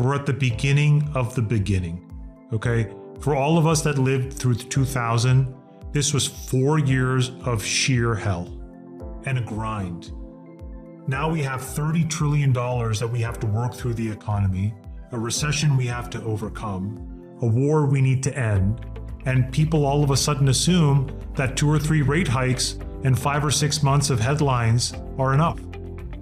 we're at the beginning of the beginning, okay? For all of us that lived through 2000, this was 4 years of sheer hell and a grind. Now we have $30 trillion that we have to work through the economy, a recession we have to overcome, a war we need to end, and people all of a sudden assume that 2 or 3 rate hikes and 5 or 6 months of headlines are enough.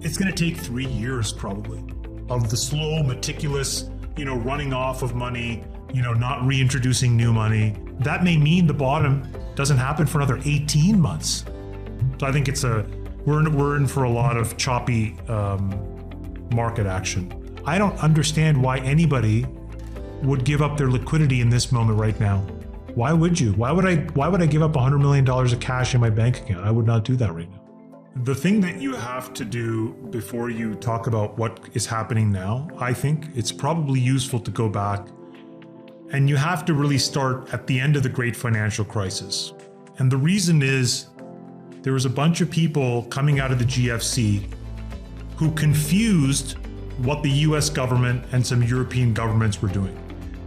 It's going to take 3 years probably of the slow, meticulous, running off of money, not reintroducing new money. That may mean the bottom doesn't happen for another 18 months. So I think we're in for a lot of choppy market action. I don't understand why anybody would give up their liquidity in this moment right now. Why would you? Why would I give up $100 million of cash in my bank account? I would not do that right now. The thing that you have to do before you talk about what is happening now, I think it's probably useful to go back, and you have to really start at the end of the great financial crisis. And the reason is there was a bunch of people coming out of the GFC who confused what the US government and some European governments were doing.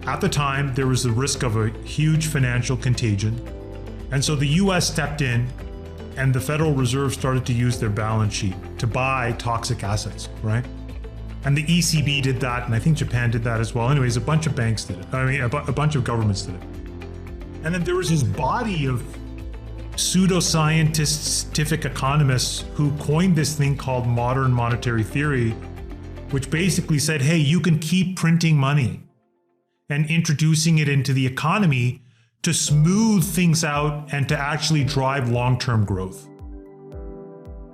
At the time, there was the risk of a huge financial contagion. And so the US stepped in and the Federal Reserve started to use their balance sheet to buy toxic assets, right? And the ECB did that, and I think Japan did that as well. Anyways, a bunch of banks did it. A bunch of governments did it. And then there was this body of pseudoscientific economists who coined this thing called modern monetary theory, which basically said, hey, you can keep printing money and introducing it into the economy to smooth things out and to actually drive long-term growth.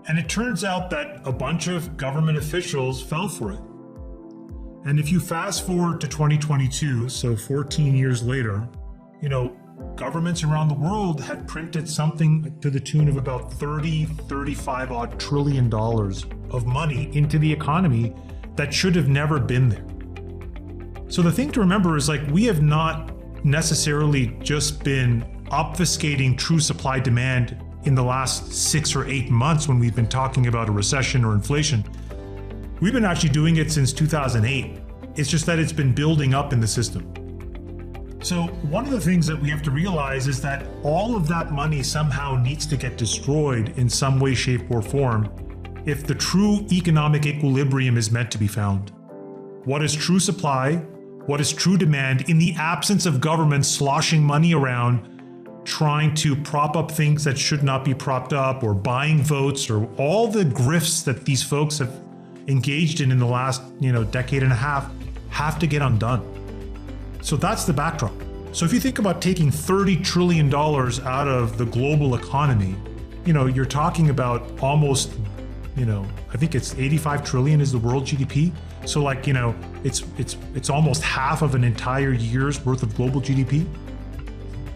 And it turns out that a bunch of government officials fell for it. And if you fast forward to 2022, so 14 years later, governments around the world had printed something to the tune of about 35 odd trillion dollars of money into the economy that should have never been there. So the thing to remember is we have not necessarily just been obfuscating true supply demand in the last 6 or 8 months when we've been talking about a recession or inflation. We've been actually doing it since 2008. It's just that it's been building up in the system. So one of the things that we have to realize is that all of that money somehow needs to get destroyed in some way, shape, or form if the true economic equilibrium is meant to be found. What is true supply? What is true demand in the absence of government sloshing money around, trying to prop up things that should not be propped up, or buying votes, or all the grifts that these folks have engaged in the last decade and a half have to get undone. So that's the backdrop. So if you think about taking $30 trillion out of the global economy, you're talking about almost, I think it's 85 trillion is the world GDP. So it's almost half of an entire year's worth of global GDP.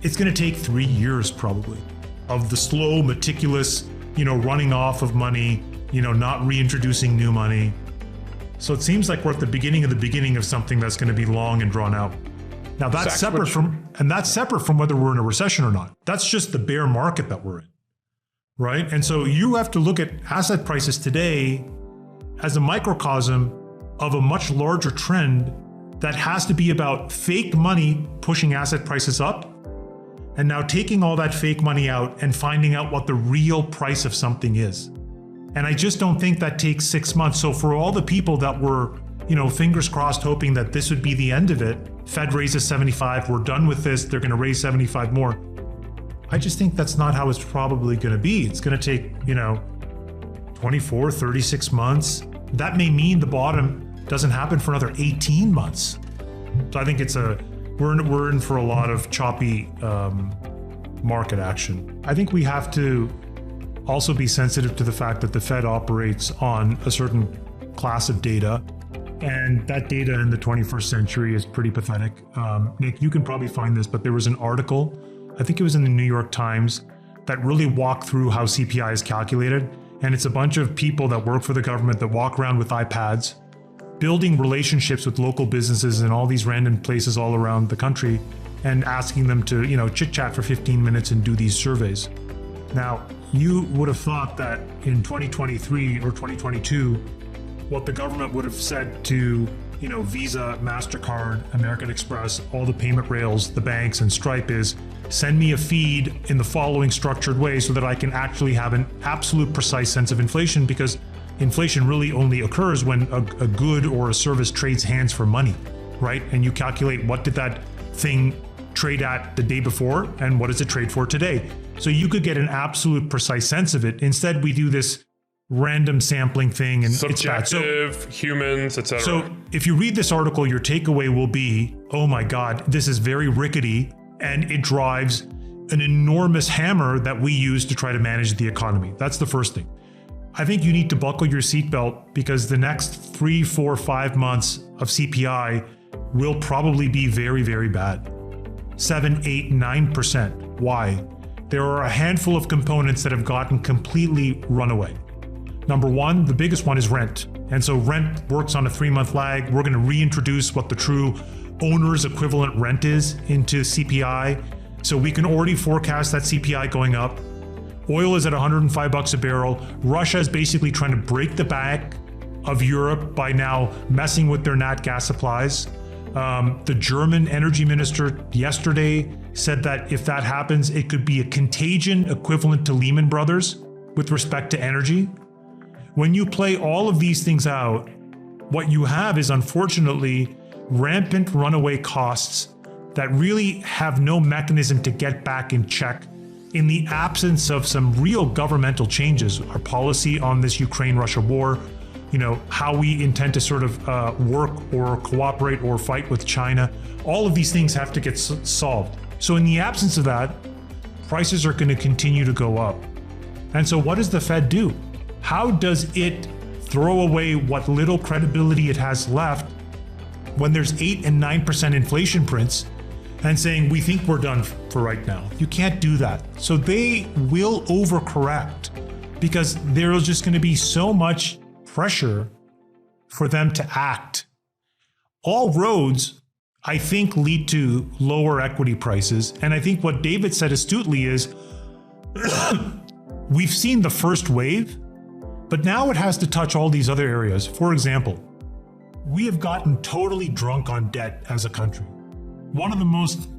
It's going to take 3 years probably of the slow, meticulous, running off of money, not reintroducing new money. So it seems like we're at the beginning of something that's going to be long and drawn out. Now that's separate from whether we're in a recession or not. That's just the bear market that we're in, right? And so you have to look at asset prices today as a microcosm of a much larger trend that has to be about fake money pushing asset prices up, and now taking all that fake money out and finding out what the real price of something is. And I just don't think that takes 6 months. So for all the people that were, fingers crossed, hoping that this would be the end of it, Fed raises 75, we're done with this, they're going to raise 75 more. I just think that's not how it's probably going to be. It's going to take, 24, 36 months. That may mean the bottom doesn't happen for another 18 months. So I think we're in for a lot of choppy market action. I think we have to also be sensitive to the fact that the Fed operates on a certain class of data, and that data in the 21st century is pretty pathetic. Nick, you can probably find this, but there was an article, I think it was in the New York Times, that really walked through how CPI is calculated. And it's a bunch of people that work for the government that walk around with iPads, building relationships with local businesses in all these random places all around the country, and asking them to, chit chat for 15 minutes and do these surveys. Now, you would have thought that in 2023 or 2022, what the government would have said to Visa, MasterCard, American Express, all the payment rails, the banks, and Stripe is send me a feed in the following structured way so that I can actually have an absolute precise sense of inflation, because inflation really only occurs when a good or a service trades hands for money, right? And you calculate what did that thing trade at the day before and what does it trade for today. So you could get an absolute precise sense of it. Instead, we do this random sampling thing, and subjective, it's bad. humans, etc. So if you read this article, your takeaway will be, oh my God, this is very rickety, and it drives an enormous hammer that we use to try to manage the economy. That's the first thing. I think you need to buckle your seatbelt, because the next 3, 4, 5 months of CPI will probably be very, very bad. 7, 8, 9%. Why? There are a handful of components that have gotten completely run away. Number one, the biggest one is rent. And so rent works on a 3-month lag. We're going to reintroduce what the true owner's equivalent rent is into CPI. So we can already forecast that CPI going up. Oil is at $105 a barrel. Russia is basically trying to break the back of Europe by now messing with their nat gas supplies. The German energy minister yesterday said that if that happens, it could be a contagion equivalent to Lehman Brothers with respect to energy. When you play all of these things out, what you have is, unfortunately, rampant runaway costs that really have no mechanism to get back in check in the absence of some real governmental changes. Our policy on this Ukraine-Russia war, how we intend to sort of work or cooperate or fight with China, all of these things have to get solved. So in the absence of that, prices are going to continue to go up. And so what does the Fed do? How does it throw away what little credibility it has left when there's 8 and 9% inflation prints and saying, we think we're done for right now? You can't do that. So they will overcorrect, because there's just going to be so much pressure for them to act. All roads, I think, lead to lower equity prices. And I think what David said astutely is, we've seen the first wave, but now it has to touch all these other areas. For example, we have gotten totally drunk on debt as a country. One of the most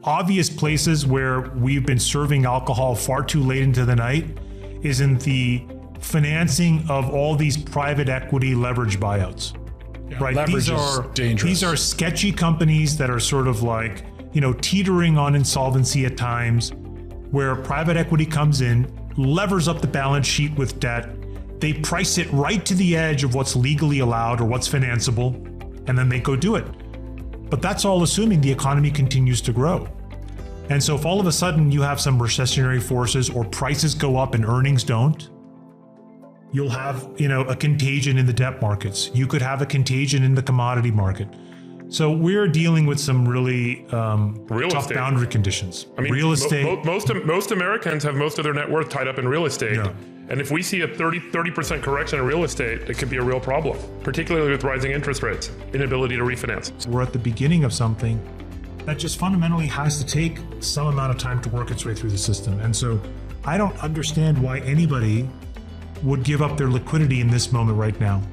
obvious places where we've been serving alcohol far too late into the night is in the financing of all these private equity leverage buyouts. Yeah, right? Leverage is dangerous. These are sketchy companies that are sort of like, teetering on insolvency at times, where private equity comes in, levers up the balance sheet with debt. They price it right to the edge of what's legally allowed or what's financeable, and then they go do it. But that's all assuming the economy continues to grow. And so if all of a sudden you have some recessionary forces or prices go up and earnings don't, you'll have, a contagion in the debt markets. You could have a contagion in the commodity market. So we're dealing with some really tough boundary conditions. I mean, real estate. Most Americans have most of their net worth tied up in real estate. Yeah. And if we see a 30% correction in real estate, it could be a real problem, particularly with rising interest rates, inability to refinance. We're at the beginning of something that just fundamentally has to take some amount of time to work its way through the system. And so I don't understand why anybody would give up their liquidity in this moment right now.